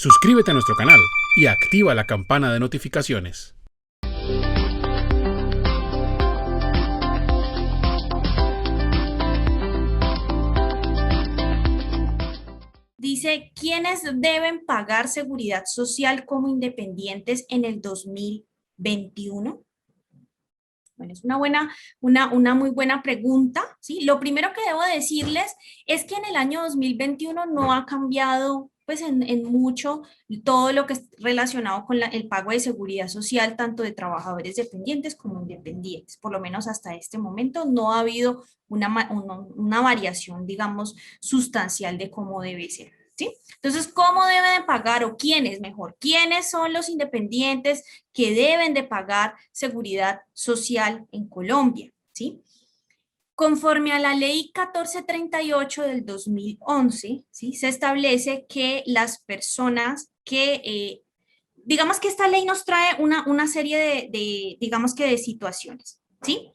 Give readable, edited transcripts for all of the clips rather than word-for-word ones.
Suscríbete a nuestro canal y activa la campana de notificaciones. Dice, ¿quiénes deben pagar seguridad social como independientes en el 2021? Bueno, es una muy buena pregunta, ¿sí? Lo primero que debo decirles es que en el año 2021 no ha cambiado pues en mucho todo lo que es relacionado con el pago de seguridad social, tanto de trabajadores dependientes como independientes. Por lo menos hasta este momento no ha habido una variación, digamos, sustancial de cómo debe ser. ¿Sí? Entonces, ¿cómo deben de pagar o quiénes mejor? ¿Quiénes son los independientes que deben de pagar seguridad social en Colombia? ¿Sí? Conforme a la ley 1438 del 2011, ¿sí? Se establece que las personas digamos que esta ley nos trae una serie digamos que de situaciones, ¿sí?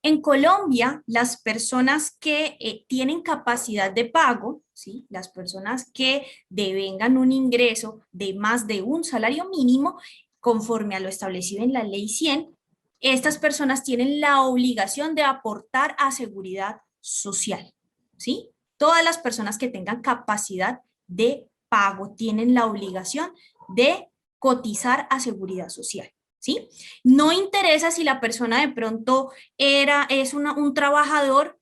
En Colombia, las personas que tienen capacidad de pago, ¿sí? Las personas que devengan un ingreso de más de un salario mínimo, conforme a lo establecido en la Ley 100, estas personas tienen la obligación de aportar a seguridad social, ¿sí? Todas las personas que tengan capacidad de pago tienen la obligación de cotizar a seguridad social, ¿sí? No interesa si la persona de pronto es un trabajador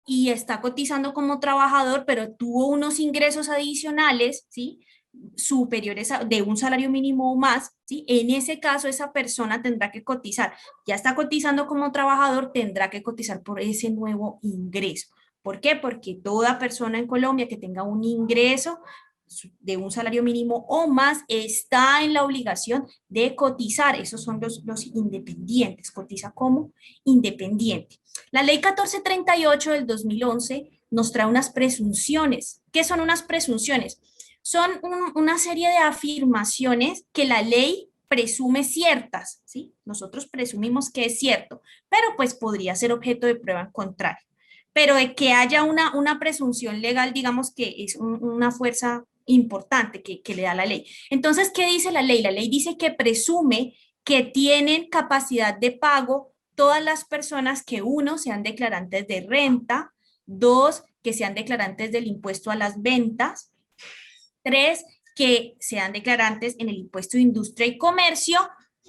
y está cotizando como trabajador, pero tuvo unos ingresos adicionales, ¿sí? Superiores de un salario mínimo o más, ¿sí? En ese caso, esa persona tendrá que cotizar. Ya está cotizando como trabajador, tendrá que cotizar por ese nuevo ingreso. ¿Por qué? Porque toda persona en Colombia que tenga un ingreso de un salario mínimo o más está en la obligación de cotizar. Esos son los independientes, cotiza como independiente. La ley 1438 del 2011 nos trae unas presunciones. ¿Qué son unas presunciones? Son una serie de afirmaciones que la ley presume ciertas, ¿sí? Nosotros presumimos que es cierto, pero pues podría ser objeto de prueba en contrario. Pero de que haya una presunción legal, digamos que es una fuerza importante que le da la ley. Entonces, ¿qué dice la ley? La ley dice que presume que tienen capacidad de pago todas las personas que, uno, sean declarantes de renta, dos, que sean declarantes del impuesto a las ventas, tres, que sean declarantes en el impuesto de industria y comercio,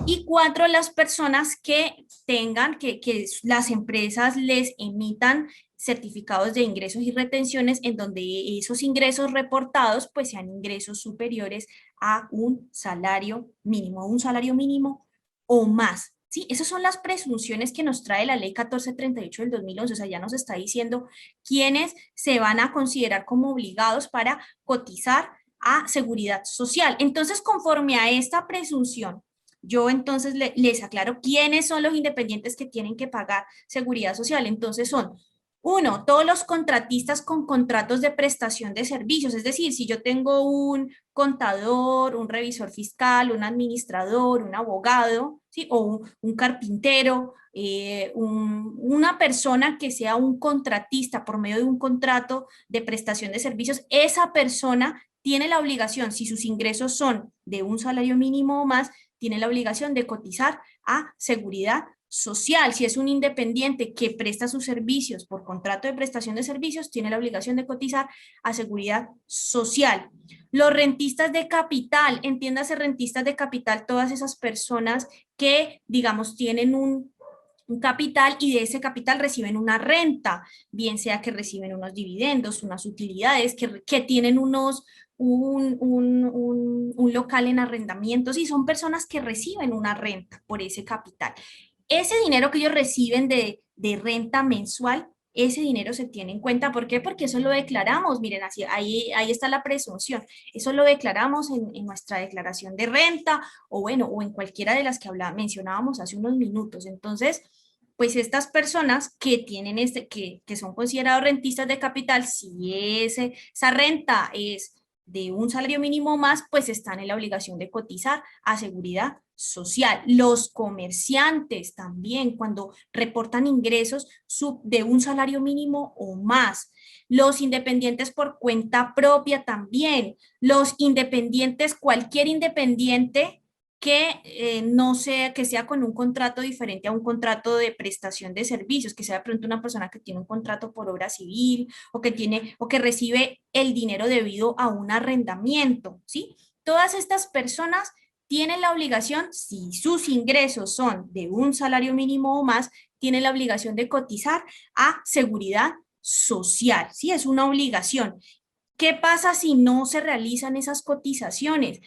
y cuatro, las personas que tengan, que las empresas les emitan certificados de ingresos y retenciones en donde esos ingresos reportados pues sean ingresos superiores a un salario mínimo o más. ¿Sí? Esas son las presunciones que nos trae la ley 1438 del 2011, o sea, ya nos está diciendo quiénes se van a considerar como obligados para cotizar a seguridad social. Entonces, conforme a esta presunción, yo entonces les aclaro quiénes son los independientes que tienen que pagar seguridad social. Entonces son, uno, todos los contratistas con contratos de prestación de servicios, es decir, si yo tengo un contador, un revisor fiscal, un administrador, un abogado, ¿sí? O un carpintero, una persona que sea un contratista por medio de un contrato de prestación de servicios, esa persona tiene la obligación, si sus ingresos son de un salario mínimo o más, tiene la obligación de cotizar a seguridad social. Si es un independiente que presta sus servicios por contrato de prestación de servicios, tiene la obligación de cotizar a seguridad social. Los rentistas de capital, entiéndase rentistas de capital, todas esas personas que, digamos, tienen un capital y de ese capital reciben una renta, bien sea que reciben unos dividendos, unas utilidades, que tienen un local en arrendamientos y son personas que reciben una renta por ese capital. Ese dinero que ellos reciben de renta mensual, ese dinero se tiene en cuenta. ¿Por qué? Porque eso lo declaramos. Miren, así, ahí está la presunción. Eso lo declaramos en nuestra declaración de renta o bueno, o en cualquiera de las que mencionábamos hace unos minutos. Entonces, pues estas personas que tienen que son considerados rentistas de capital, si esa renta es de un salario mínimo o más, pues están en la obligación de cotizar a seguridad social. Los comerciantes también, cuando reportan ingresos de un salario mínimo o más. Los independientes por cuenta propia también. Los independientes, cualquier independiente que no sea, que sea con un contrato diferente a un contrato de prestación de servicios, que sea de pronto una persona que tiene un contrato por obra civil o que tiene o que recibe el dinero debido a un arrendamiento, ¿sí? Todas estas personas tienen la obligación, si sus ingresos son de un salario mínimo o más, tienen la obligación de cotizar a seguridad social, ¿sí? Es una obligación. ¿Qué pasa si no se realizan esas cotizaciones?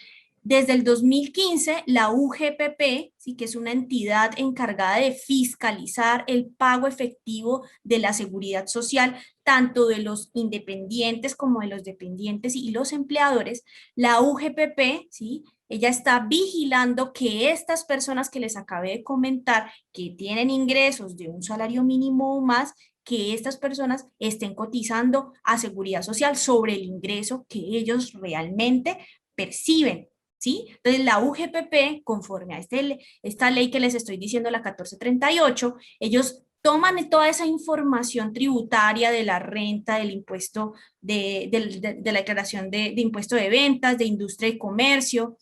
Desde el 2015, la UGPP, ¿sí? Que es una entidad encargada de fiscalizar el pago efectivo de la seguridad social, tanto de los independientes como de los dependientes y los empleadores, la UGPP, ¿sí? Ella está vigilando que estas personas que les acabé de comentar, que tienen ingresos de un salario mínimo o más, que estas personas estén cotizando a seguridad social sobre el ingreso que ellos realmente perciben. ¿Sí? Entonces, la UGPP, conforme a esta ley que les estoy diciendo, la 1438, ellos toman toda esa información tributaria de la renta, del impuesto, de la declaración de impuesto de ventas, de industria y comercio,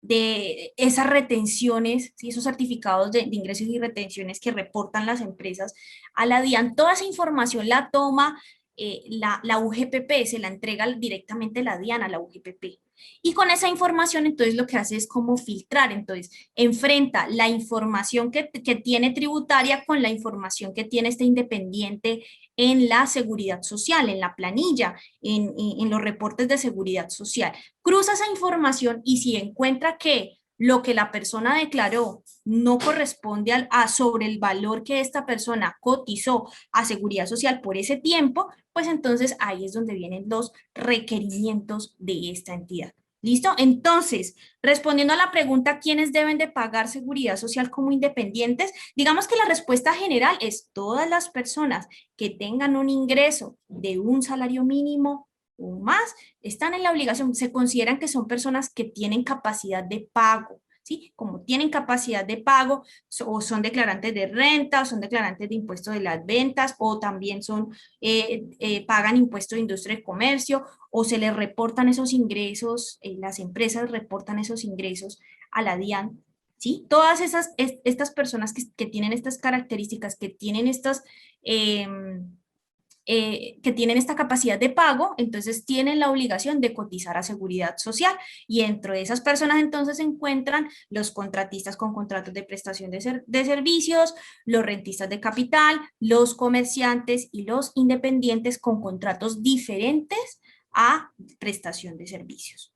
de esas retenciones, ¿sí? Esos certificados de ingresos y retenciones que reportan las empresas a la DIAN, toda esa información la toma la UGPP, se la entrega directamente la DIAN a la UGPP. Y con esa información, entonces, lo que hace es como filtrar. Entonces, enfrenta la información que tiene tributaria con la información que tiene este independiente en la seguridad social, en la planilla, en los reportes de seguridad social. Cruza esa información y si encuentra que lo que la persona declaró no corresponde sobre el valor que esta persona cotizó a seguridad social por ese tiempo, pues entonces ahí es donde vienen los requerimientos de esta entidad. ¿Listo? Entonces, respondiendo a la pregunta, ¿quiénes deben de pagar seguridad social como independientes? Digamos que la respuesta general es todas las personas que tengan un ingreso de un salario mínimo o más, están en la obligación, se consideran que son personas que tienen capacidad de pago, ¿sí? Como tienen capacidad de pago, o son declarantes de renta, o son declarantes de impuestos de las ventas, o también pagan impuestos de industria y comercio, o se les reportan esos ingresos, las empresas reportan esos ingresos a la DIAN, ¿sí? Todas estas personas que tienen estas características, que tienen que tienen esta capacidad de pago, entonces tienen la obligación de cotizar a seguridad social. Y dentro de esas personas entonces se encuentran los contratistas con contratos de prestación de servicios, los rentistas de capital, los comerciantes y los independientes con contratos diferentes a prestación de servicios.